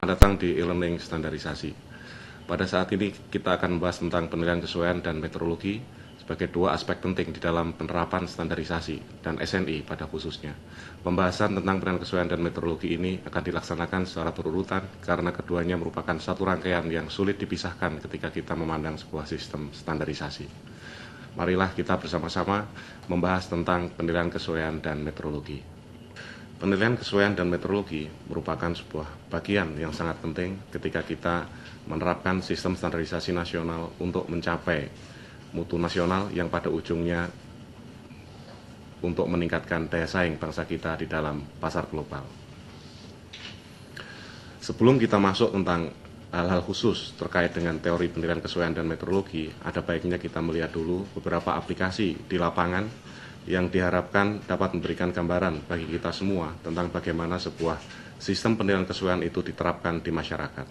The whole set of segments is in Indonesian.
datang di e-learning standarisasi. Pada saat ini kita akan membahas tentang penilaian kesesuaian dan metrologi sebagai dua aspek penting di dalam penerapan standarisasi dan SNI pada khususnya. Pembahasan tentang penilaian kesesuaian dan metrologi ini akan dilaksanakan secara berurutan karena keduanya merupakan satu rangkaian yang sulit dipisahkan ketika kita memandang sebuah sistem standarisasi. Marilah kita bersama-sama membahas tentang penilaian kesesuaian dan metrologi. Penilaian kesesuaian dan metrologi merupakan sebuah bagian yang sangat penting ketika kita menerapkan sistem standarisasi nasional untuk mencapai mutu nasional yang pada ujungnya untuk meningkatkan daya saing bangsa kita di dalam pasar global. Sebelum kita masuk tentang hal-hal khusus terkait dengan teori penilaian kesesuaian dan metrologi, ada baiknya kita melihat dulu beberapa aplikasi di lapangan yang diharapkan dapat memberikan gambaran bagi kita semua tentang bagaimana sebuah sistem penilaian kesesuaian itu diterapkan di masyarakat.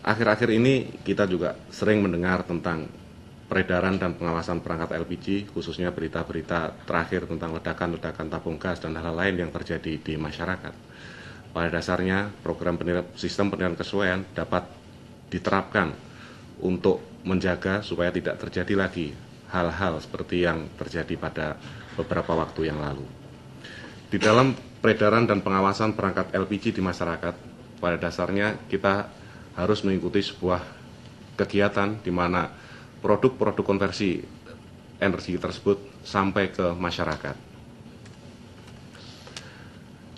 Akhir-akhir ini kita juga sering mendengar tentang peredaran dan pengawasan perangkat LPG, khususnya berita-berita terakhir tentang ledakan-ledakan tabung gas dan hal-hal lain yang terjadi di masyarakat. Pada dasarnya, program sistem penilaian kesesuaian dapat diterapkan untuk menjaga supaya tidak terjadi lagi hal-hal seperti yang terjadi pada beberapa waktu yang lalu. Di dalam peredaran dan pengawasan perangkat LPG di masyarakat, pada dasarnya kita harus mengikuti sebuah kegiatan di mana produk-produk konversi energi tersebut sampai ke masyarakat.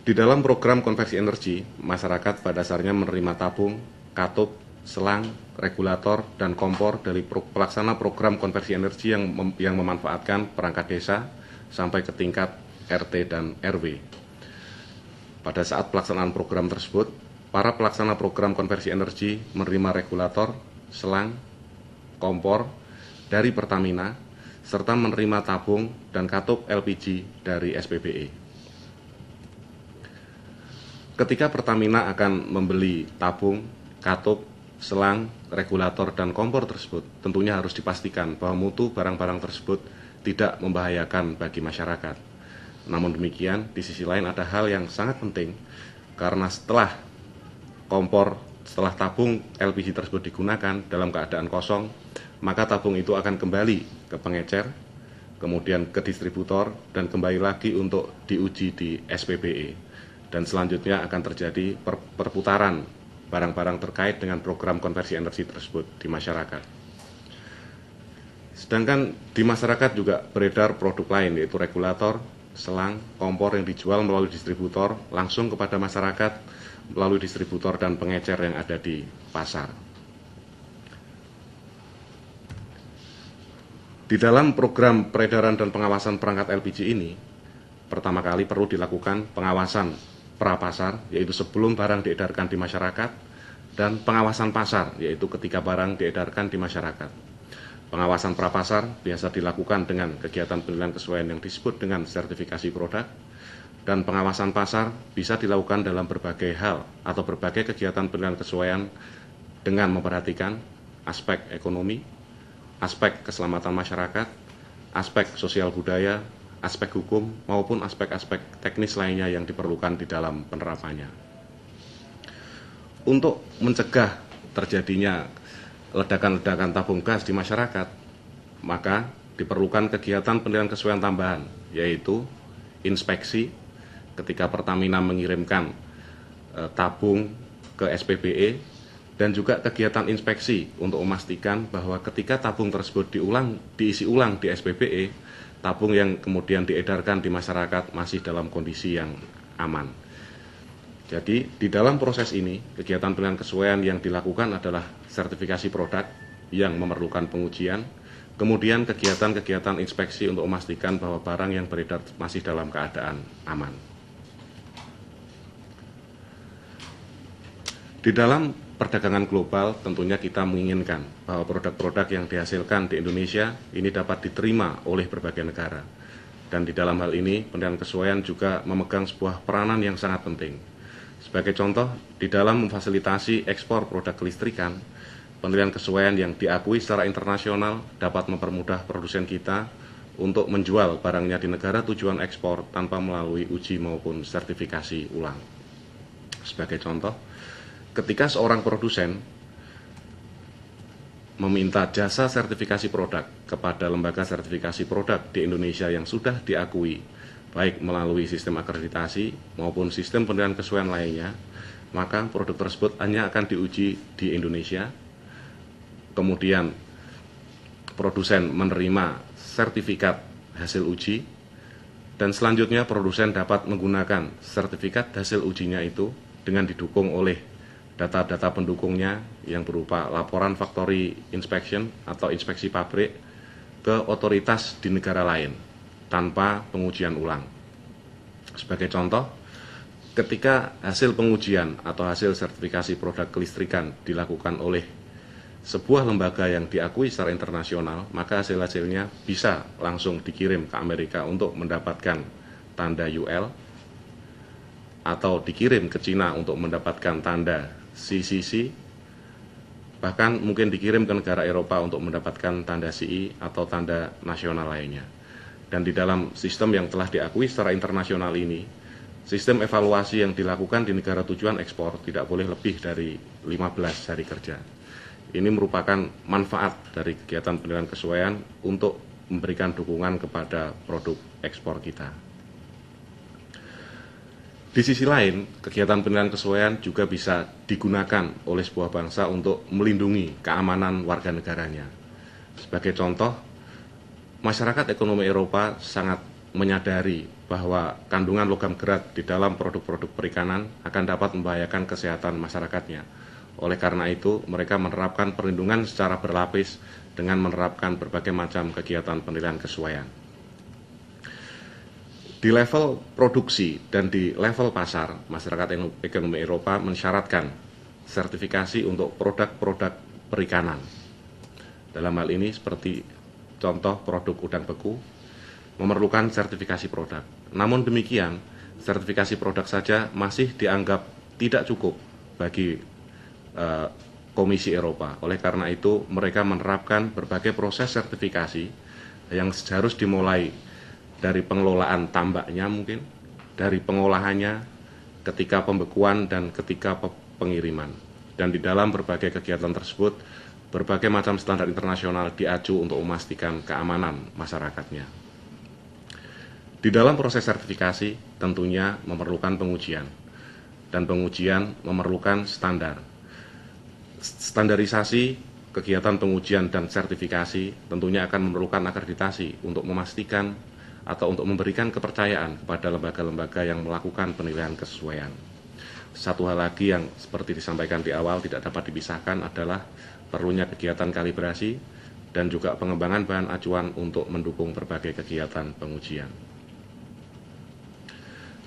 Di dalam program konversi energi, masyarakat pada dasarnya menerima tabung, katup, selang, regulator, dan kompor dari pelaksana program konversi energi yang memanfaatkan perangkat desa sampai ke tingkat RT dan RW. Pada saat pelaksanaan program tersebut, para pelaksana program konversi energi menerima regulator, selang, kompor dari Pertamina, serta menerima tabung dan katup LPG dari SPBE. Ketika Pertamina akan membeli tabung, katup, selang, regulator, dan kompor tersebut, tentunya harus dipastikan bahwa mutu barang-barang tersebut tidak membahayakan bagi masyarakat. Namun demikian, di sisi lain ada hal yang sangat penting, karena setelah tabung LPG tersebut digunakan dalam keadaan kosong, maka tabung itu akan kembali ke pengecer, kemudian ke distributor, dan kembali lagi untuk diuji di SPBE. Dan selanjutnya akan terjadi perputaran barang-barang terkait dengan program konversi energi tersebut di masyarakat. Sedangkan di masyarakat juga beredar produk lain, yaitu regulator, selang, kompor yang dijual melalui distributor langsung kepada masyarakat melalui distributor dan pengecer yang ada di pasar. Di dalam program peredaran dan pengawasan perangkat LPG ini, pertama kali perlu dilakukan pengawasan prapasar, yaitu sebelum barang diedarkan di masyarakat, dan pengawasan pasar, yaitu ketika barang diedarkan di masyarakat. Pengawasan prapasar biasa dilakukan dengan kegiatan penilaian kesesuaian yang disebut dengan sertifikasi produk, dan pengawasan pasar bisa dilakukan dalam berbagai hal atau berbagai kegiatan penilaian kesesuaian dengan memperhatikan aspek ekonomi, aspek keselamatan masyarakat, aspek sosial budaya, aspek hukum, maupun aspek-aspek teknis lainnya yang diperlukan di dalam penerapannya. Untuk mencegah terjadinya ledakan-ledakan tabung gas di masyarakat, maka diperlukan kegiatan penilaian kesesuaian tambahan, yaitu inspeksi ketika Pertamina mengirimkan tabung ke SPBE, dan juga kegiatan inspeksi untuk memastikan bahwa ketika tabung tersebut diisi ulang di SPBE, tabung yang kemudian diedarkan di masyarakat masih dalam kondisi yang aman. Jadi di dalam proses ini, kegiatan penilaian kesesuaian yang dilakukan adalah sertifikasi produk yang memerlukan pengujian, kemudian kegiatan-kegiatan inspeksi untuk memastikan bahwa barang yang beredar masih dalam keadaan aman. Di dalam perdagangan global, tentunya kita menginginkan bahwa produk-produk yang dihasilkan di Indonesia ini dapat diterima oleh berbagai negara. Dan di dalam hal ini, penilaian kesesuaian juga memegang sebuah peranan yang sangat penting. Sebagai contoh, di dalam memfasilitasi ekspor produk kelistrikan, penilaian kesesuaian yang diakui secara internasional dapat mempermudah produsen kita untuk menjual barangnya di negara tujuan ekspor tanpa melalui uji maupun sertifikasi ulang. Sebagai contoh, ketika seorang produsen meminta jasa sertifikasi produk kepada lembaga sertifikasi produk di Indonesia yang sudah diakui, baik melalui sistem akreditasi maupun sistem penilaian kesesuaian lainnya, maka produk tersebut hanya akan diuji di Indonesia. Kemudian produsen menerima sertifikat hasil uji, dan selanjutnya produsen dapat menggunakan sertifikat hasil ujinya itu dengan didukung oleh data-data pendukungnya yang berupa laporan factory inspection atau inspeksi pabrik ke otoritas di negara lain tanpa pengujian ulang. Sebagai contoh, ketika hasil pengujian atau hasil sertifikasi produk kelistrikan dilakukan oleh sebuah lembaga yang diakui secara internasional, maka hasil-hasilnya bisa langsung dikirim ke Amerika untuk mendapatkan tanda UL, atau dikirim ke Cina untuk mendapatkan tanda CCC, bahkan mungkin dikirim ke negara Eropa untuk mendapatkan tanda CE atau tanda nasional lainnya. Dan di dalam sistem yang telah diakui secara internasional ini, sistem evaluasi yang dilakukan di negara tujuan ekspor tidak boleh lebih dari 15 hari kerja. Ini merupakan manfaat dari kegiatan penilaian kesesuaian untuk memberikan dukungan kepada produk ekspor kita. Di sisi lain, kegiatan penilaian kesesuaian juga bisa digunakan oleh sebuah bangsa untuk melindungi keamanan warga negaranya. Sebagai contoh, masyarakat ekonomi Eropa sangat menyadari bahwa kandungan logam berat di dalam produk-produk perikanan akan dapat membahayakan kesehatan masyarakatnya. Oleh karena itu, mereka menerapkan perlindungan secara berlapis dengan menerapkan berbagai macam kegiatan penilaian kesesuaian. Di level produksi dan di level pasar, masyarakat ekonomi Eropa mensyaratkan sertifikasi untuk produk-produk perikanan. Dalam hal ini seperti contoh produk udang beku memerlukan sertifikasi produk. Namun demikian, sertifikasi produk saja masih dianggap tidak cukup bagi Komisi Eropa. Oleh karena itu, mereka menerapkan berbagai proses sertifikasi yang harus dimulai dari pengelolaan tambaknya mungkin, dari pengolahannya, ketika pembekuan dan ketika pengiriman. Dan di dalam berbagai kegiatan tersebut, berbagai macam standar internasional diacu untuk memastikan keamanan masyarakatnya. Di dalam proses sertifikasi tentunya memerlukan pengujian, dan pengujian memerlukan standar. Standarisasi kegiatan pengujian dan sertifikasi tentunya akan memerlukan akreditasi untuk memastikan atau untuk memberikan kepercayaan kepada lembaga-lembaga yang melakukan penilaian kesesuaian. Satu hal lagi yang seperti disampaikan di awal tidak dapat dipisahkan adalah perlunya kegiatan kalibrasi dan juga pengembangan bahan acuan untuk mendukung berbagai kegiatan pengujian.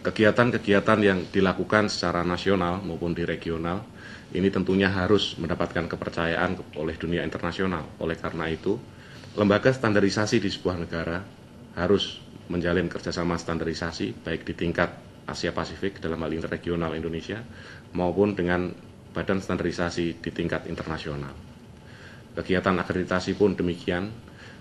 Kegiatan-kegiatan yang dilakukan secara nasional maupun di regional ini tentunya harus mendapatkan kepercayaan oleh dunia internasional. Oleh karena itu, lembaga standarisasi di sebuah negara harus menjalin kerjasama standarisasi baik di tingkat Asia Pasifik dalam hal ini regional Indonesia maupun dengan badan standarisasi di tingkat internasional. Kegiatan akreditasi pun demikian.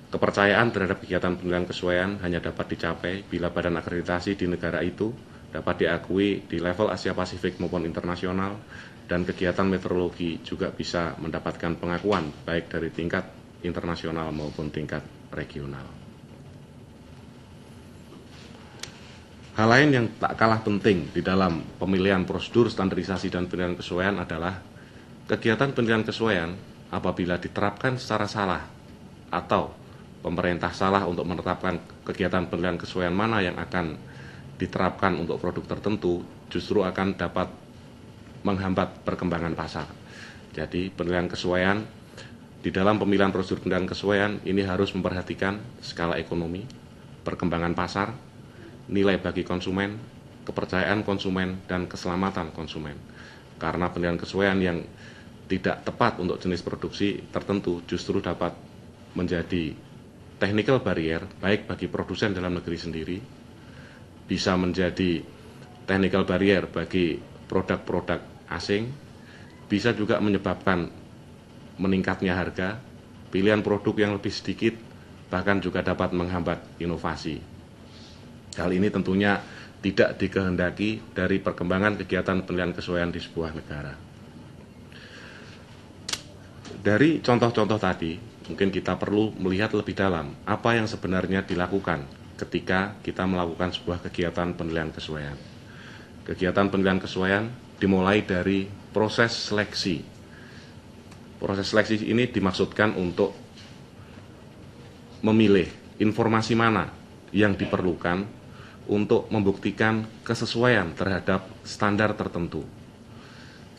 Kepercayaan terhadap kegiatan penilaian kesesuaian hanya dapat dicapai bila badan akreditasi di negara itu dapat diakui di level Asia Pasifik maupun internasional, dan kegiatan meteorologi juga bisa mendapatkan pengakuan baik dari tingkat internasional maupun tingkat regional. Hal lain yang tak kalah penting di dalam pemilihan prosedur standarisasi dan penilaian kesesuaian adalah kegiatan penilaian kesesuaian apabila diterapkan secara salah atau pemerintah salah untuk menetapkan kegiatan penilaian kesesuaian mana yang akan diterapkan untuk produk tertentu, justru akan dapat menghambat perkembangan pasar. Jadi penilaian kesesuaian di dalam pemilihan prosedur penilaian kesesuaian ini harus memperhatikan skala ekonomi, perkembangan pasar, nilai bagi konsumen, kepercayaan konsumen, dan keselamatan konsumen. Karena penilaian kesesuaian yang tidak tepat untuk jenis produksi tertentu justru dapat menjadi technical barrier baik bagi produsen dalam negeri sendiri, bisa menjadi technical barrier bagi produk-produk asing, bisa juga menyebabkan meningkatnya harga, pilihan produk yang lebih sedikit, bahkan juga dapat menghambat inovasi. Hal ini tentunya tidak dikehendaki dari perkembangan kegiatan penilaian kesesuaian di sebuah negara. Dari contoh-contoh tadi, mungkin kita perlu melihat lebih dalam apa yang sebenarnya dilakukan ketika kita melakukan sebuah kegiatan penilaian kesesuaian. Kegiatan penilaian kesesuaian dimulai dari proses seleksi. Proses seleksi ini dimaksudkan untuk memilih informasi mana yang diperlukan untuk membuktikan kesesuaian terhadap standar tertentu.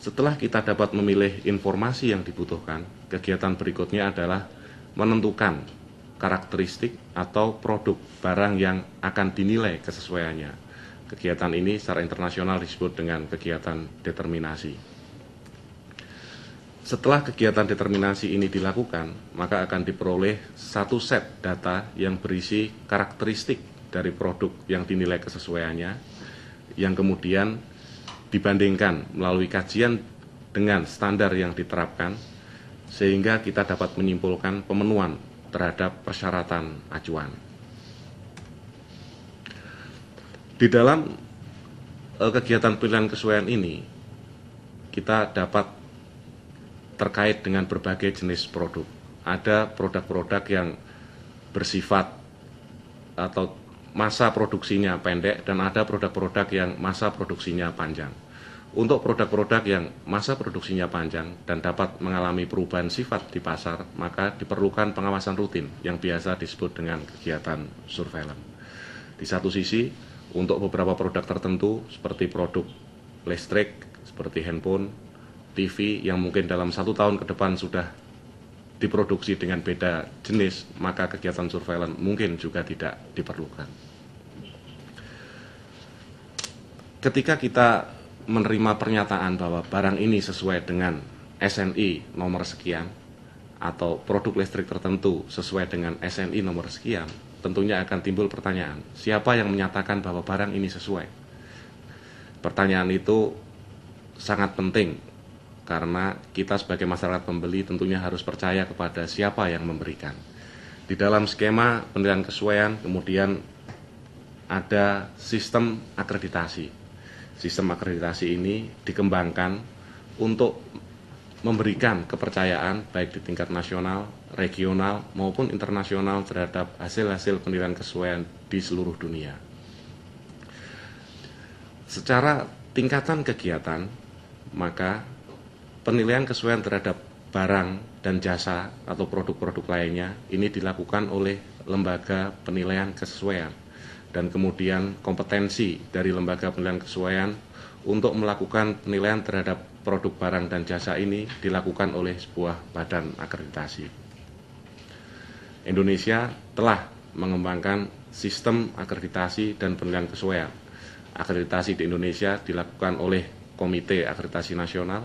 Setelah kita dapat memilih informasi yang dibutuhkan, kegiatan berikutnya adalah menentukan karakteristik atau produk barang yang akan dinilai kesesuaiannya. Kegiatan ini secara internasional disebut dengan kegiatan determinasi. Setelah kegiatan determinasi ini dilakukan, maka akan diperoleh satu set data yang berisi karakteristik dari produk yang dinilai kesesuaiannya, yang kemudian dibandingkan melalui kajian dengan standar yang diterapkan, sehingga kita dapat menyimpulkan pemenuhan terhadap persyaratan acuan. Di dalam kegiatan penilaian kesesuaian ini, kita dapat terkait dengan berbagai jenis produk. Ada produk-produk yang bersifat atau masa produksinya pendek, dan ada produk-produk yang masa produksinya panjang. Untuk produk-produk yang masa produksinya panjang dan dapat mengalami perubahan sifat di pasar, maka diperlukan pengawasan rutin yang biasa disebut dengan kegiatan surveillance. Di satu sisi, untuk beberapa produk tertentu seperti produk listrik, seperti handphone, TV yang mungkin dalam 1 tahun ke depan sudah diproduksi dengan beda jenis, maka kegiatan surveillance mungkin juga tidak diperlukan. Ketika kita menerima pernyataan bahwa barang ini sesuai dengan SNI nomor sekian, atau produk listrik tertentu sesuai dengan SNI nomor sekian, tentunya akan timbul pertanyaan, siapa yang menyatakan bahwa barang ini sesuai? Pertanyaan itu sangat penting, karena kita sebagai masyarakat pembeli tentunya harus percaya kepada siapa yang memberikan. Di dalam skema penilaian kesesuaian kemudian ada sistem akreditasi. Sistem akreditasi ini dikembangkan untuk memberikan kepercayaan baik di tingkat nasional, regional, maupun internasional terhadap hasil-hasil penilaian kesesuaian di seluruh dunia. Secara tingkatan kegiatan, maka penilaian kesesuaian terhadap barang dan jasa atau produk-produk lainnya ini dilakukan oleh lembaga penilaian kesesuaian. Dan kemudian kompetensi dari lembaga penilaian kesesuaian untuk melakukan penilaian terhadap produk barang dan jasa ini dilakukan oleh sebuah badan akreditasi. Indonesia telah mengembangkan sistem akreditasi dan penilaian kesesuaian. Akreditasi di Indonesia dilakukan oleh Komite Akreditasi Nasional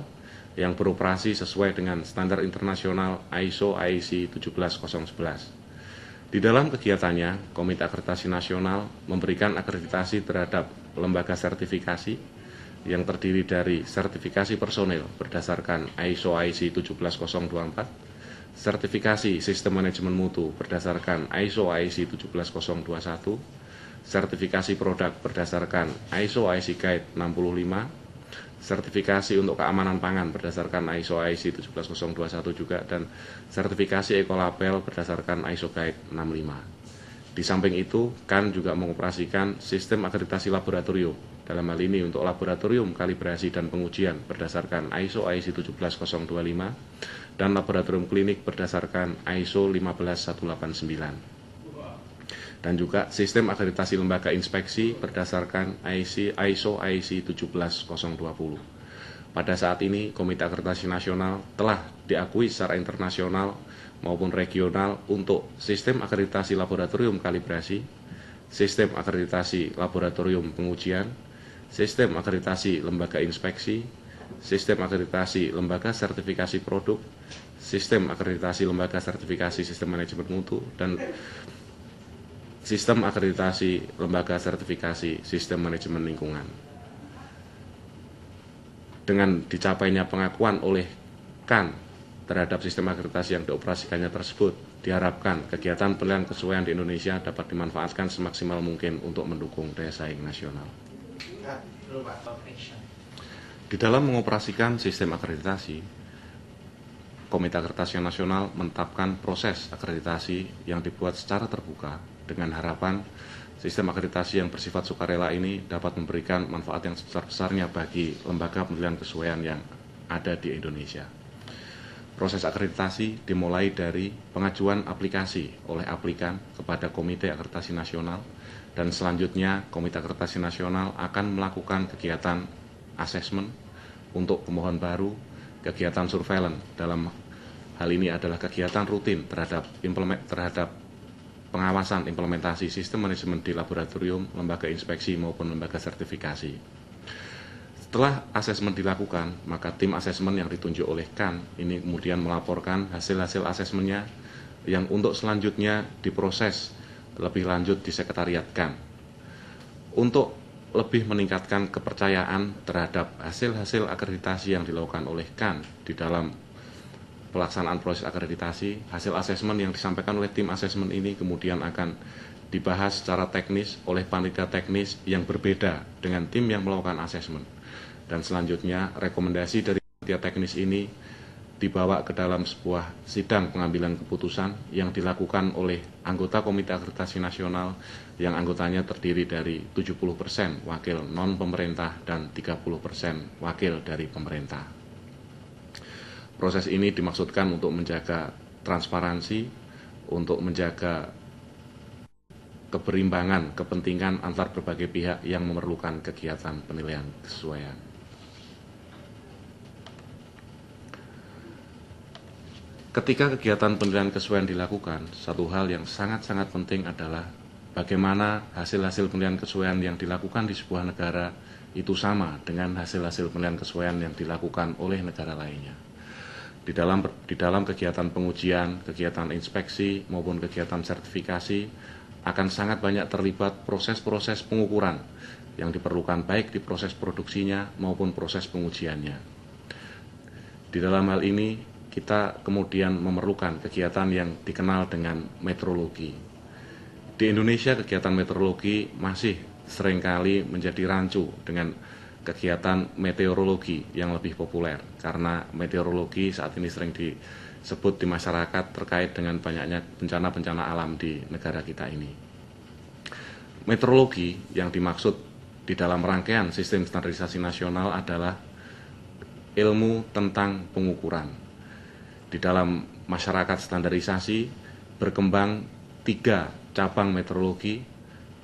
yang beroperasi sesuai dengan standar internasional ISO IEC 17011. Di dalam kegiatannya, Komite Akreditasi Nasional memberikan akreditasi terhadap lembaga sertifikasi yang terdiri dari sertifikasi personil berdasarkan ISO IEC 17024, sertifikasi sistem manajemen mutu berdasarkan ISO IEC 17021, sertifikasi produk berdasarkan ISO IEC Guide 65, sertifikasi untuk keamanan pangan berdasarkan ISO IEC 17021 juga, dan sertifikasi ekolabel berdasarkan ISO Guide 65. Di samping itu, KAN juga mengoperasikan sistem akreditasi laboratorium. Dalam hal ini untuk laboratorium kalibrasi dan pengujian berdasarkan ISO IEC 17025 dan laboratorium klinik berdasarkan ISO 15189. Dan juga sistem akreditasi lembaga inspeksi berdasarkan ISO IEC 17020. Pada saat ini, Komite Akreditasi Nasional telah diakui secara internasional maupun regional untuk sistem akreditasi laboratorium kalibrasi, sistem akreditasi laboratorium pengujian, sistem akreditasi lembaga inspeksi, sistem akreditasi lembaga sertifikasi produk, sistem akreditasi lembaga sertifikasi sistem manajemen mutu, dan sistem akreditasi lembaga sertifikasi sistem manajemen lingkungan. Dengan dicapainya pengakuan oleh KAN terhadap sistem akreditasi yang dioperasikannya tersebut, diharapkan kegiatan penilaian kesesuaian di Indonesia dapat dimanfaatkan semaksimal mungkin untuk mendukung daya saing nasional. Di dalam mengoperasikan sistem akreditasi, Komite Akreditasi Nasional menetapkan proses akreditasi yang dibuat secara terbuka dengan harapan sistem akreditasi yang bersifat sukarela ini dapat memberikan manfaat yang sebesar-besarnya bagi lembaga penilaian kesesuaian yang ada di Indonesia. Proses akreditasi dimulai dari pengajuan aplikasi oleh aplikan kepada Komite Akreditasi Nasional, dan selanjutnya Komite Akreditasi Nasional akan melakukan kegiatan asesmen untuk pemohon baru, kegiatan surveillance. Dalam hal ini adalah kegiatan rutin terhadap pengawasan implementasi sistem manajemen di laboratorium, lembaga inspeksi maupun lembaga sertifikasi. Setelah asesmen dilakukan, maka tim asesmen yang ditunjuk oleh KAN ini kemudian melaporkan hasil-hasil asesmennya yang untuk selanjutnya diproses lebih lanjut di sekretariat KAN. Untuk lebih meningkatkan kepercayaan terhadap hasil-hasil akreditasi yang dilakukan oleh KAN di dalam pelaksanaan proses akreditasi, hasil asesmen yang disampaikan oleh tim asesmen ini kemudian akan dibahas secara teknis oleh panitia teknis yang berbeda dengan tim yang melakukan asesmen. Dan selanjutnya rekomendasi dari panitia teknis ini dibawa ke dalam sebuah sidang pengambilan keputusan yang dilakukan oleh anggota Komite Akreditasi Nasional yang anggotanya terdiri dari 70% wakil non-pemerintah dan 30% wakil dari pemerintah. Proses ini dimaksudkan untuk menjaga transparansi, untuk menjaga keberimbangan kepentingan antar berbagai pihak yang memerlukan kegiatan penilaian kesesuaian. Ketika kegiatan penilaian kesesuaian dilakukan, satu hal yang sangat-sangat penting adalah bagaimana hasil-hasil penilaian kesesuaian yang dilakukan di sebuah negara itu sama dengan hasil-hasil penilaian kesesuaian yang dilakukan oleh negara lainnya. Di dalam kegiatan pengujian, kegiatan inspeksi maupun kegiatan sertifikasi akan sangat banyak terlibat proses-proses pengukuran yang diperlukan baik di proses produksinya maupun proses pengujiannya. Di dalam hal ini kita kemudian memerlukan kegiatan yang dikenal dengan metrologi. Di Indonesia kegiatan metrologi masih seringkali menjadi rancu dengan kegiatan meteorologi yang lebih populer, karena meteorologi saat ini sering disebut di masyarakat terkait dengan banyaknya bencana-bencana alam di negara kita ini. Metrologi yang dimaksud di dalam rangkaian sistem standarisasi nasional adalah ilmu tentang pengukuran. Di dalam masyarakat standarisasi berkembang 3 cabang meteorologi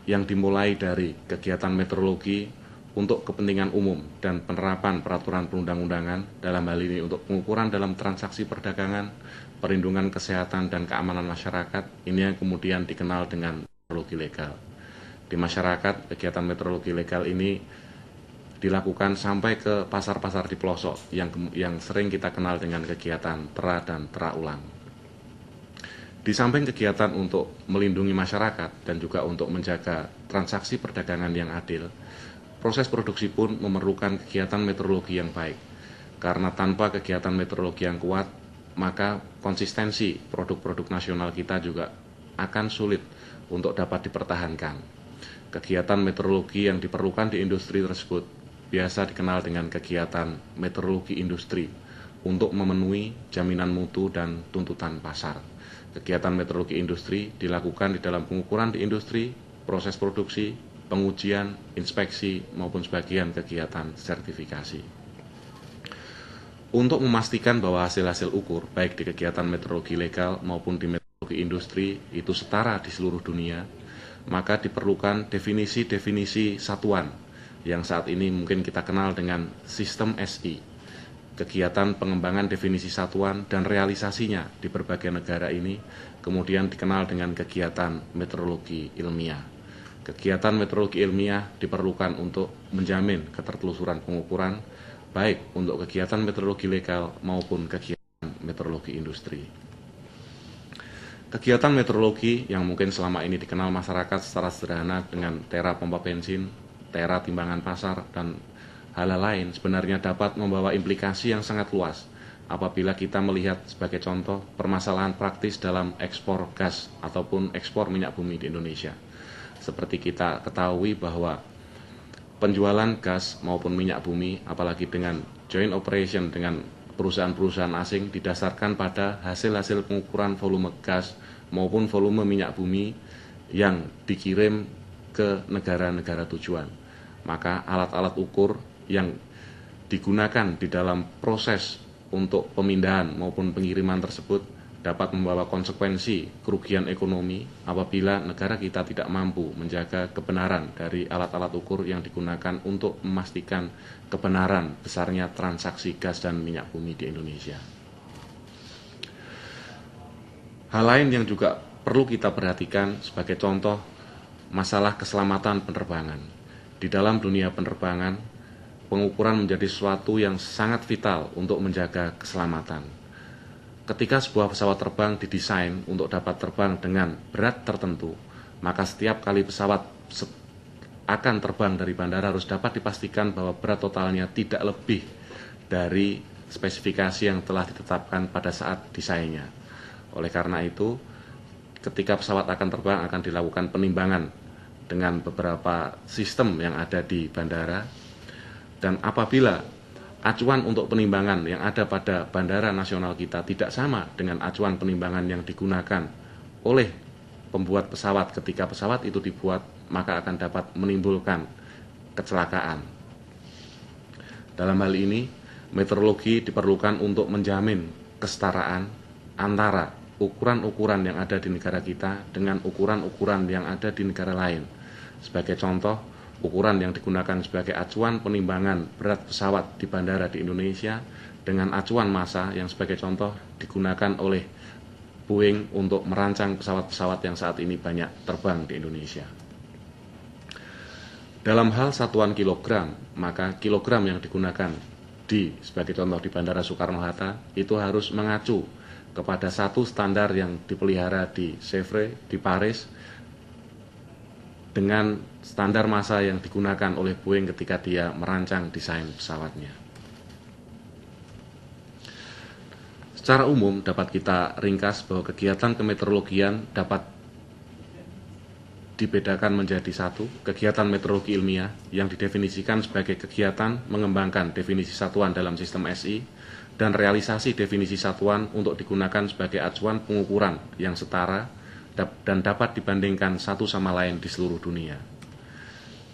yang dimulai dari kegiatan meteorologi untuk kepentingan umum dan penerapan peraturan perundang-undangan, dalam hal ini untuk pengukuran dalam transaksi perdagangan, perlindungan kesehatan dan keamanan masyarakat. Ini yang kemudian dikenal dengan meteorologi legal. Di masyarakat, kegiatan meteorologi legal ini dilakukan sampai ke pasar-pasar di pelosok yang sering kita kenal dengan kegiatan TERA dan TERA ulang. Di samping kegiatan untuk melindungi masyarakat dan juga untuk menjaga transaksi perdagangan yang adil, proses produksi pun memerlukan kegiatan meteorologi yang baik. Karena tanpa kegiatan meteorologi yang kuat, maka konsistensi produk-produk nasional kita juga akan sulit untuk dapat dipertahankan. Kegiatan meteorologi yang diperlukan di industri tersebut biasa dikenal dengan kegiatan meteorologi industri untuk memenuhi jaminan mutu dan tuntutan pasar. Kegiatan meteorologi industri dilakukan di dalam pengukuran di industri, proses produksi, pengujian, inspeksi, maupun sebagian kegiatan sertifikasi. Untuk memastikan bahwa hasil-hasil ukur, baik di kegiatan meteorologi legal maupun di meteorologi industri, itu setara di seluruh dunia, maka diperlukan definisi-definisi satuan yang saat ini mungkin kita kenal dengan sistem SI. Kegiatan pengembangan definisi satuan dan realisasinya di berbagai negara ini kemudian dikenal dengan kegiatan meteorologi ilmiah. Kegiatan meteorologi ilmiah diperlukan untuk menjamin ketertelusuran pengukuran, baik untuk kegiatan meteorologi legal maupun kegiatan meteorologi industri. Kegiatan meteorologi yang mungkin selama ini dikenal masyarakat secara sederhana dengan tera pompa bensin, tera timbangan pasar, dan hal-hal lain sebenarnya dapat membawa implikasi yang sangat luas apabila kita melihat sebagai contoh permasalahan praktis dalam ekspor gas ataupun ekspor minyak bumi di Indonesia. Seperti kita ketahui bahwa penjualan gas maupun minyak bumi, apalagi dengan joint operation dengan perusahaan-perusahaan asing, didasarkan pada hasil-hasil pengukuran volume gas maupun volume minyak bumi yang dikirim ke negara-negara tujuan. Maka alat-alat ukur yang digunakan di dalam proses untuk pemindahan maupun pengiriman tersebut dapat membawa konsekuensi kerugian ekonomi apabila negara kita tidak mampu menjaga kebenaran dari alat-alat ukur yang digunakan untuk memastikan kebenaran besarnya transaksi gas dan minyak bumi di Indonesia. Hal lain yang juga perlu kita perhatikan sebagai contoh masalah keselamatan penerbangan. Di dalam dunia penerbangan, pengukuran menjadi sesuatu yang sangat vital untuk menjaga keselamatan. Ketika sebuah pesawat terbang didesain untuk dapat terbang dengan berat tertentu, maka setiap kali pesawat akan terbang dari bandara harus dapat dipastikan bahwa berat totalnya tidak lebih dari spesifikasi yang telah ditetapkan pada saat desainnya. Oleh karena itu, ketika pesawat akan terbang akan dilakukan penimbangan dengan beberapa sistem yang ada di bandara, dan apabila acuan untuk penimbangan yang ada pada bandara nasional kita tidak sama dengan acuan penimbangan yang digunakan oleh pembuat pesawat ketika pesawat itu dibuat, maka akan dapat menimbulkan kecelakaan. Dalam hal ini, meteorologi diperlukan untuk menjamin kesetaraan antara ukuran-ukuran yang ada di negara kita dengan ukuran-ukuran yang ada di negara lain. Sebagai contoh, ukuran yang digunakan sebagai acuan penimbangan berat pesawat di bandara di Indonesia dengan acuan massa yang sebagai contoh digunakan oleh Boeing untuk merancang pesawat-pesawat yang saat ini banyak terbang di Indonesia. Dalam hal satuan kilogram, maka kilogram yang digunakan sebagai contoh di Bandara Soekarno-Hatta itu harus mengacu kepada satu standar yang dipelihara di Sèvres, di Paris, dengan standar massa yang digunakan oleh Boeing ketika dia merancang desain pesawatnya. Secara umum dapat kita ringkas bahwa kegiatan kemeteorologian dapat dibedakan menjadi satu, kegiatan meteorologi ilmiah yang didefinisikan sebagai kegiatan mengembangkan definisi satuan dalam sistem SI, dan realisasi definisi satuan untuk digunakan sebagai acuan pengukuran yang setara dan dapat dibandingkan satu sama lain di seluruh dunia.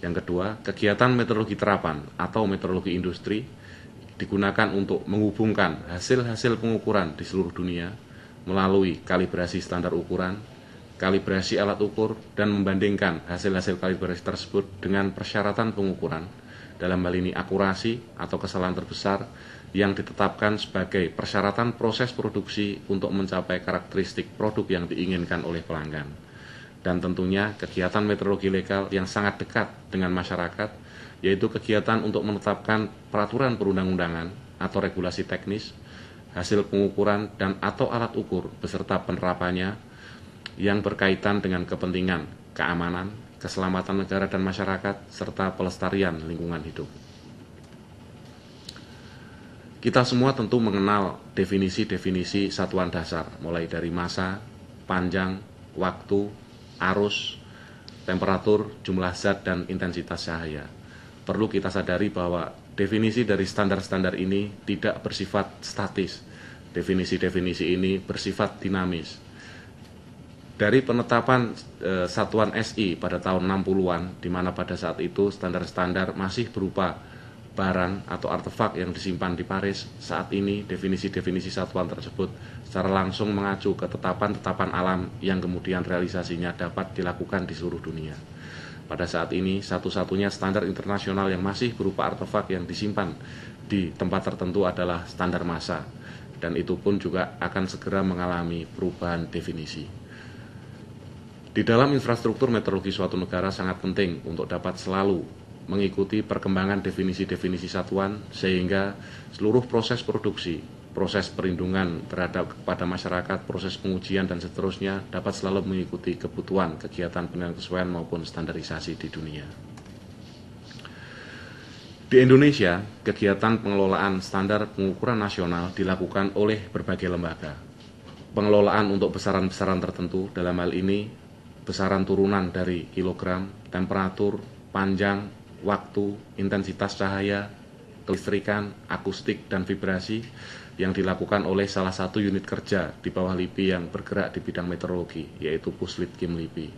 Yang kedua, kegiatan meteorologi terapan atau meteorologi industri digunakan untuk menghubungkan hasil-hasil pengukuran di seluruh dunia melalui kalibrasi standar ukuran, kalibrasi alat ukur, dan membandingkan hasil-hasil kalibrasi tersebut dengan persyaratan pengukuran, dalam hal ini akurasi atau kesalahan terbesar yang ditetapkan sebagai persyaratan proses produksi untuk mencapai karakteristik produk yang diinginkan oleh pelanggan. Dan tentunya kegiatan meteorologi legal yang sangat dekat dengan masyarakat, yaitu kegiatan untuk menetapkan peraturan perundang-undangan atau regulasi teknis, hasil pengukuran dan atau alat ukur beserta penerapannya yang berkaitan dengan kepentingan, keamanan, keselamatan negara dan masyarakat, serta pelestarian lingkungan hidup. Kita semua tentu mengenal definisi-definisi satuan dasar, mulai dari massa, panjang, waktu, arus, temperatur, jumlah zat, dan intensitas cahaya. Perlu kita sadari bahwa definisi dari standar-standar ini tidak bersifat statis. Definisi-definisi ini bersifat dinamis. Dari penetapan satuan SI pada tahun 60-an, di mana pada saat itu standar-standar masih berupa barang atau artefak yang disimpan di Paris, saat ini definisi-definisi satuan tersebut secara langsung mengacu ke tetapan-tetapan alam yang kemudian realisasinya dapat dilakukan di seluruh dunia. Pada saat ini, satu-satunya standar internasional yang masih berupa artefak yang disimpan di tempat tertentu adalah standar massa, dan itu pun juga akan segera mengalami perubahan definisi. Di dalam infrastruktur meteorologi suatu negara sangat penting untuk dapat selalu mengikuti perkembangan definisi-definisi satuan sehingga seluruh proses produksi, proses perlindungan terhadap kepada masyarakat, proses pengujian dan seterusnya dapat selalu mengikuti kebutuhan kegiatan penilaian kesesuaian maupun standarisasi di dunia. Di Indonesia, kegiatan pengelolaan standar pengukuran nasional dilakukan oleh berbagai lembaga. Pengelolaan untuk besaran-besaran tertentu, dalam hal ini besaran turunan dari kilogram, temperatur, panjang, waktu, intensitas cahaya, kelistrikan, akustik, dan vibrasi yang dilakukan oleh salah satu unit kerja di bawah LIPI yang bergerak di bidang meteorologi, yaitu Puslitkim LIPI.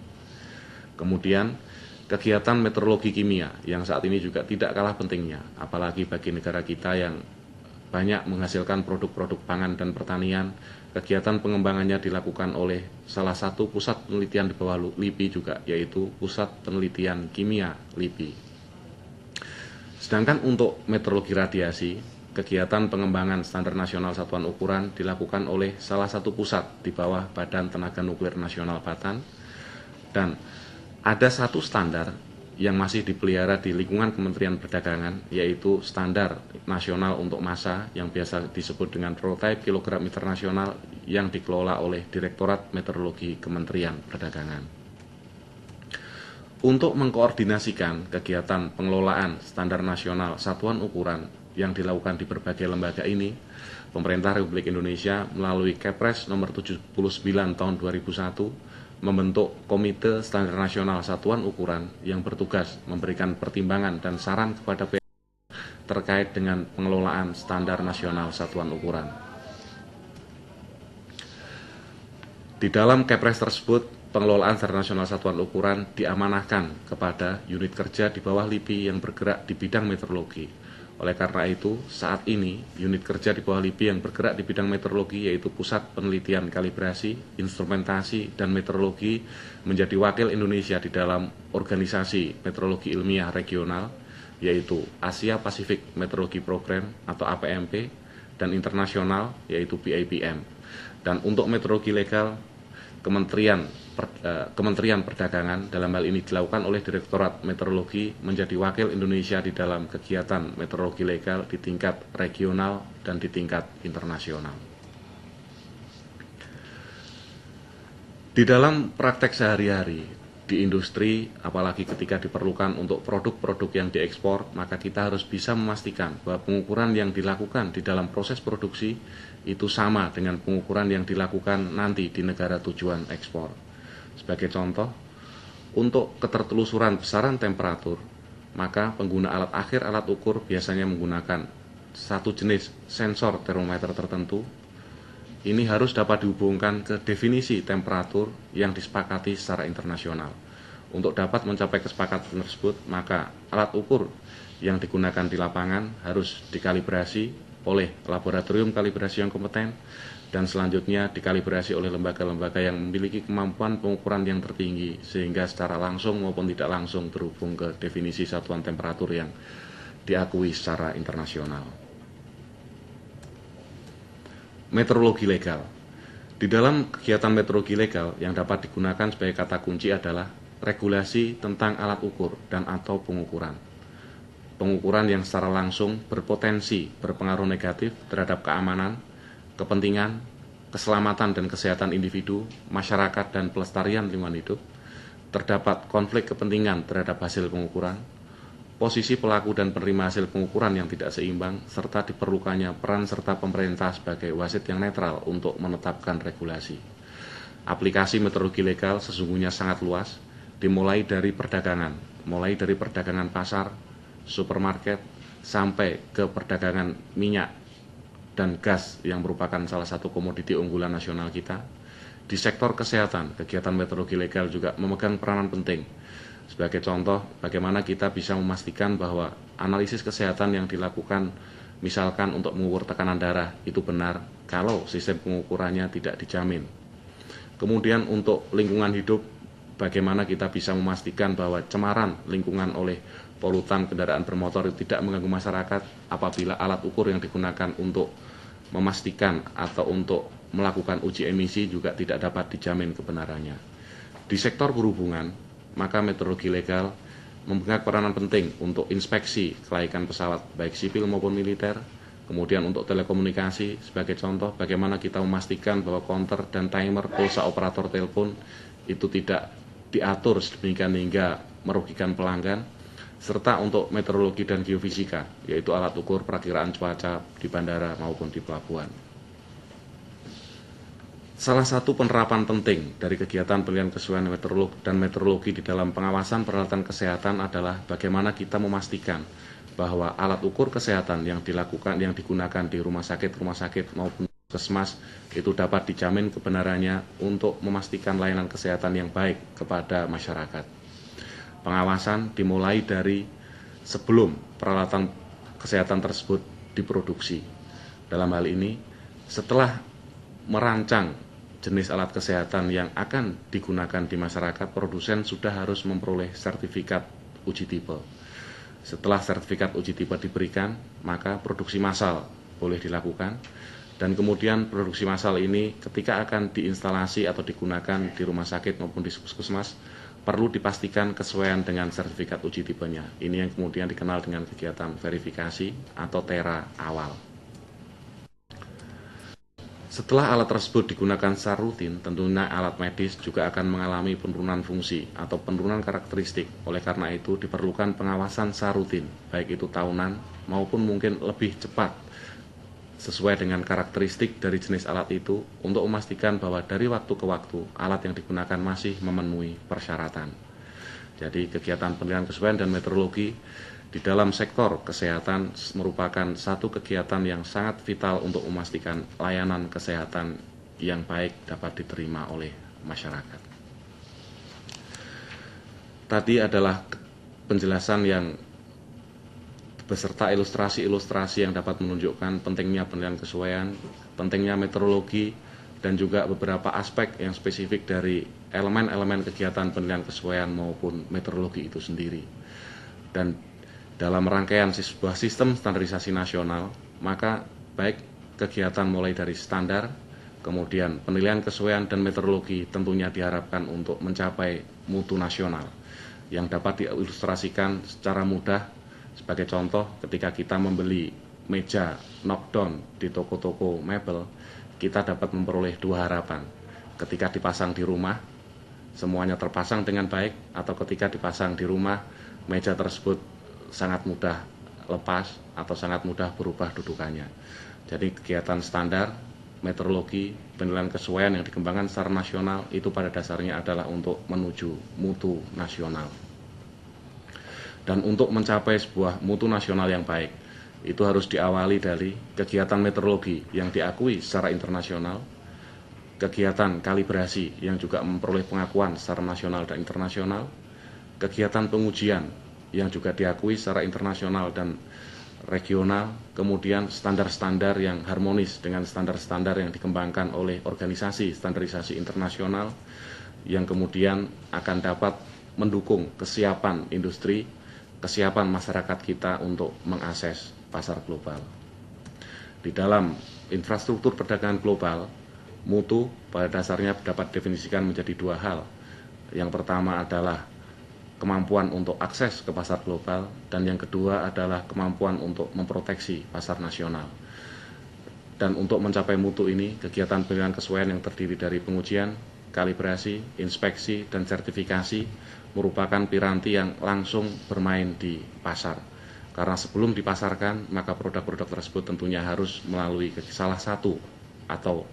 Kemudian, kegiatan meteorologi kimia yang saat ini juga tidak kalah pentingnya, apalagi bagi negara kita yang banyak menghasilkan produk-produk pangan dan pertanian. Kegiatan pengembangannya dilakukan oleh salah satu pusat penelitian di bawah LIPI juga, yaitu Pusat Penelitian Kimia LIPI. Sedangkan untuk meteorologi radiasi, kegiatan pengembangan standar nasional satuan ukuran dilakukan oleh salah satu pusat di bawah Badan Tenaga Nuklir Nasional Batan, dan ada satu standar yang masih dipelihara di lingkungan Kementerian Perdagangan, yaitu standar nasional untuk massa yang biasa disebut dengan prototipe kilogram internasional yang dikelola oleh Direktorat Meteorologi Kementerian Perdagangan. Untuk mengkoordinasikan kegiatan pengelolaan standar nasional satuan ukuran yang dilakukan di berbagai lembaga ini, Pemerintah Republik Indonesia melalui Kepres nomor 79 tahun 2001 membentuk Komite Standar Nasional Satuan Ukuran yang bertugas memberikan pertimbangan dan saran kepada pihak terkait dengan pengelolaan standar nasional satuan ukuran. Di dalam Kepres tersebut, pengelolaan standar nasional satuan ukuran diamanahkan kepada unit kerja di bawah LIPI yang bergerak di bidang meteorologi. Oleh karena itu, saat ini unit kerja di bawah LIPI yang bergerak di bidang meteorologi, yaitu Pusat Penelitian Kalibrasi, Instrumentasi, dan Meteorologi, menjadi wakil Indonesia di dalam Organisasi Meteorologi Ilmiah Regional, yaitu Asia Pacific Meteorology Program atau APMP, dan internasional, yaitu BIPM. Dan untuk meteorologi legal, Kementerian Perdagangan dalam hal ini dilakukan oleh Direktorat Meteorologi menjadi wakil Indonesia di dalam kegiatan meteorologi legal di tingkat regional dan di tingkat internasional. Di dalam praktek sehari-hari di industri, apalagi ketika diperlukan untuk produk-produk yang diekspor, maka kita harus bisa memastikan bahwa pengukuran yang dilakukan di dalam proses produksi itu sama dengan pengukuran yang dilakukan nanti di negara tujuan ekspor. Sebagai contoh, untuk ketertelusuran besaran temperatur, maka pengguna alat akhir alat ukur biasanya menggunakan satu jenis sensor termometer tertentu. Ini harus dapat dihubungkan ke definisi temperatur yang disepakati secara internasional. Untuk dapat mencapai kesepakatan tersebut, maka alat ukur yang digunakan di lapangan harus dikalibrasi oleh laboratorium kalibrasi yang kompeten, dan selanjutnya dikalibrasi oleh lembaga-lembaga yang memiliki kemampuan pengukuran yang tertinggi, sehingga secara langsung maupun tidak langsung terhubung ke definisi satuan temperatur yang diakui secara internasional. Meteorologi legal. Di dalam kegiatan meteorologi legal yang dapat digunakan sebagai kata kunci adalah regulasi tentang alat ukur dan atau pengukuran. Pengukuran yang secara langsung berpotensi berpengaruh negatif terhadap keamanan, kepentingan, keselamatan dan kesehatan individu, masyarakat dan pelestarian lingkungan hidup. Terdapat konflik kepentingan terhadap hasil pengukuran, posisi pelaku dan penerima hasil pengukuran yang tidak seimbang, serta diperlukannya peran serta pemerintah sebagai wasit yang netral untuk menetapkan regulasi. Aplikasi meteorologi legal sesungguhnya sangat luas, dimulai dari perdagangan pasar, supermarket, sampai ke perdagangan minyak dan gas yang merupakan salah satu komoditi unggulan nasional kita. Di sektor kesehatan, kegiatan meteorologi legal juga memegang peranan penting. Sebagai contoh, bagaimana kita bisa memastikan bahwa analisis kesehatan yang dilakukan, misalkan untuk mengukur tekanan darah, itu benar kalau sistem pengukurannya tidak dijamin. Kemudian untuk lingkungan hidup, bagaimana kita bisa memastikan bahwa cemaran lingkungan oleh polutan kendaraan bermotor itu tidak mengganggu masyarakat apabila alat ukur yang digunakan untuk memastikan atau untuk melakukan uji emisi juga tidak dapat dijamin kebenarannya. Di sektor perhubungan, maka meteorologi legal memegang peranan penting untuk inspeksi kelaikan pesawat baik sipil maupun militer. Kemudian untuk telekomunikasi, sebagai contoh bagaimana kita memastikan bahwa counter dan timer pulsa operator telepon itu tidak diatur sedemikian hingga merugikan pelanggan, serta untuk meteorologi dan geofisika, yaitu alat ukur perakiraan cuaca di bandara maupun di pelabuhan. Salah satu penerapan penting dari kegiatan penilaian kesesuaian dan meteorologi di dalam pengawasan peralatan kesehatan adalah bagaimana kita memastikan bahwa alat ukur kesehatan yang digunakan di rumah sakit maupun puskesmas itu dapat dijamin kebenarannya untuk memastikan layanan kesehatan yang baik kepada masyarakat. Pengawasan dimulai dari sebelum peralatan kesehatan tersebut diproduksi. Dalam hal ini, setelah merancang jenis alat kesehatan yang akan digunakan di masyarakat, produsen sudah harus memperoleh sertifikat uji tipe. Setelah sertifikat uji tipe diberikan, maka produksi massal boleh dilakukan, dan kemudian produksi massal ini ketika akan diinstalasi atau digunakan di rumah sakit maupun di puskesmas, perlu dipastikan kesesuaian dengan sertifikat uji tipenya. Ini yang kemudian dikenal dengan kegiatan verifikasi atau TERA awal. Setelah alat tersebut digunakan secara rutin, tentunya alat medis juga akan mengalami penurunan fungsi atau penurunan karakteristik. Oleh karena itu, diperlukan pengawasan secara rutin, baik itu tahunan maupun mungkin lebih cepat, sesuai dengan karakteristik dari jenis alat itu, untuk memastikan bahwa dari waktu ke waktu, alat yang digunakan masih memenuhi persyaratan. Jadi, kegiatan penilaian kesesuaian dan meteorologi di dalam sektor kesehatan merupakan satu kegiatan yang sangat vital untuk memastikan layanan kesehatan yang baik dapat diterima oleh masyarakat. Tadi adalah penjelasan yang beserta ilustrasi-ilustrasi yang dapat menunjukkan pentingnya penilaian kesesuaian, pentingnya meteorologi, dan juga beberapa aspek yang spesifik dari elemen-elemen kegiatan penilaian kesesuaian maupun meteorologi itu sendiri. Dan dalam rangkaian sebuah sistem standarisasi nasional, maka baik kegiatan mulai dari standar, kemudian penilaian kesesuaian dan meteorologi tentunya diharapkan untuk mencapai mutu nasional yang dapat diilustrasikan secara mudah. Sebagai contoh, ketika kita membeli meja knockdown di toko-toko mebel, kita dapat memperoleh dua harapan. Ketika dipasang di rumah, semuanya terpasang dengan baik, atau ketika dipasang di rumah, meja tersebut sangat mudah lepas atau sangat mudah berubah dudukannya. Jadi kegiatan standar, meteorologi, penilaian kesesuaian yang dikembangkan secara nasional itu pada dasarnya adalah untuk menuju mutu nasional. Dan untuk mencapai sebuah mutu nasional yang baik, itu harus diawali dari kegiatan meteorologi yang diakui secara internasional, kegiatan kalibrasi yang juga memperoleh pengakuan secara nasional dan internasional, kegiatan pengujian yang juga diakui secara internasional dan regional, kemudian standar-standar yang harmonis dengan standar-standar yang dikembangkan oleh organisasi standarisasi internasional yang kemudian akan dapat mendukung kesiapan industri, kesiapan masyarakat kita untuk mengakses pasar global. Di dalam infrastruktur perdagangan global, mutu pada dasarnya dapat definisikan menjadi dua hal. Yang pertama adalah kemampuan untuk akses ke pasar global, dan yang kedua adalah kemampuan untuk memproteksi pasar nasional. Dan untuk mencapai mutu ini, kegiatan penilaian kesesuaian yang terdiri dari pengujian, kalibrasi, inspeksi, dan sertifikasi merupakan piranti yang langsung bermain di pasar. Karena sebelum dipasarkan, maka produk-produk tersebut tentunya harus melalui salah satu atau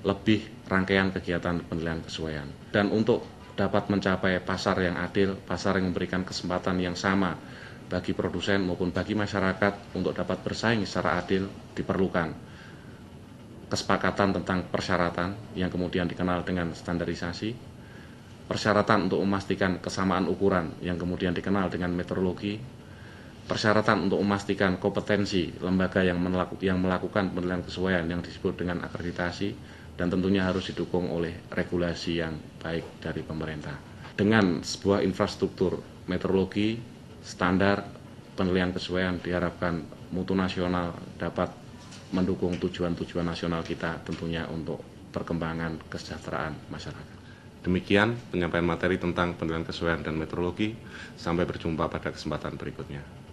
lebih rangkaian kegiatan penilaian kesesuaian. Dan untuk dapat mencapai pasar yang adil, pasar yang memberikan kesempatan yang sama bagi produsen maupun bagi masyarakat untuk dapat bersaing secara adil, diperlukan kesepakatan tentang persyaratan yang kemudian dikenal dengan standarisasi, persyaratan untuk memastikan kesamaan ukuran yang kemudian dikenal dengan meteorologi, persyaratan untuk memastikan kompetensi lembaga yang melakukan penilaian kesesuaian yang disebut dengan akreditasi, dan tentunya harus didukung oleh regulasi yang baik dari pemerintah. Dengan sebuah infrastruktur meteorologi, standar, penilaian kesesuaian, diharapkan mutu nasional dapat mendukung tujuan-tujuan nasional kita, tentunya untuk perkembangan kesejahteraan masyarakat. Demikian penyampaian materi tentang penilaian kesesuaian dan meteorologi. Sampai berjumpa pada kesempatan berikutnya.